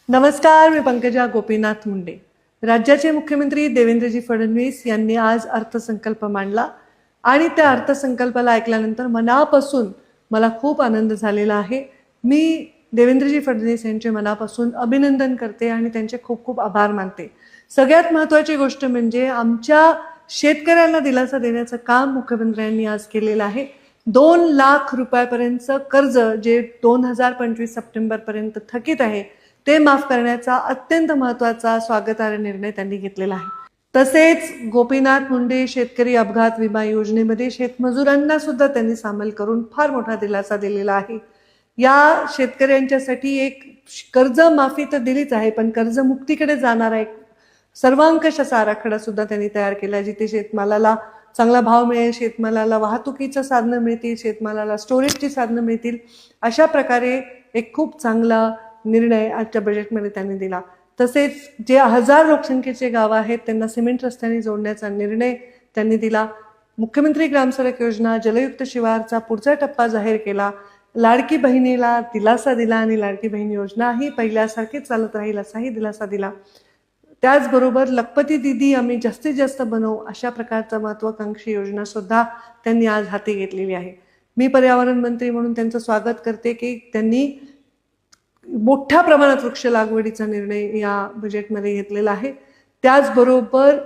नमस्कार, मी पंकजा गोपीनाथ मुंडे। राज्याचे मुख्यमंत्री देवेंद्रजी फडणवीस यांनी आज अर्थसंकल्प मांडला आणि त्या अर्थसंकल्पाला ऐकल्यानंतर मनापासून मला खूप आनंद झालेला आहे। मी देवेंद्रजी फडणवीस यांचे मनापासून अभिनंदन करते आणि त्यांचे खूप खूप आभार मानते। सगळ्यात महत्त्वाची गोष्ट म्हणजे आमच्या शेतकऱ्यांना दिलासा देण्याचं काम मुख्यमंत्र्यांनी आज केलेलं आहे। 2 लाख रुपयापर्यंतचं कर्ज जे 2025 सप्टेंबरपर्यंत थकीत आहे ते माफ करण्याचा अत्यंत महत्त्वाचा स्वागतार्ह निर्णय त्यांनी घेतलेला आहे। तसेच गोपीनाथ मुंडे शेतकरी अपघात विमा योजनेमध्ये शेतमजुरांना सुद्धा त्यांनी सामील करून फार मोठा दिलासा दिलेला आहे। या शेतकऱ्यांच्यासाठी एक कर्ज माफी तर दिलीच आहे, पण कर्जमुक्तीकडे जाणारा एक सर्वांकष असा आराखडा सुद्धा त्यांनी तयार केला, जिथे शेतमालाला चांगला भाव मिळेल, शेतमालाला वाहतुकीचं साधनं मिळतील, शेतमालाला स्टोरेजची साधनं मिळतील, अशा प्रकारे एक खूप चांगला निर्णय आजच्या बजेटमध्ये त्यांनी दिला। तसेच जे 1000 लोकसंख्येचे गाव आहेत त्यांना सिमेंट रस्त्याने जोडण्याचा निर्णय त्यांनी दिला। मुख्यमंत्री ग्रामसडक योजना, जलयुक्त शिवारचा पुढचा टप्पा जाहीर केला, लाडकी बहिणीला दिलासा दिला आणि लाडकी बहीण योजना ही पहिल्यासारखीच चालत राहील असाही दिलासा दिला। त्याचबरोबर लखपती दीदी आम्ही जास्तीत जास्त बनवू अशा प्रकारचा महत्त्वाकांक्षी योजना सुद्धा त्यांनी आज हाती घेतलेली आहे। मी पर्यावरण मंत्री म्हणून त्यांचं स्वागत करते की त्यांनी मोठ्या प्रमाणात वृक्ष लागवडीचा निर्णय या बजेटमध्ये घेतलेला आहे। त्याचबरोबर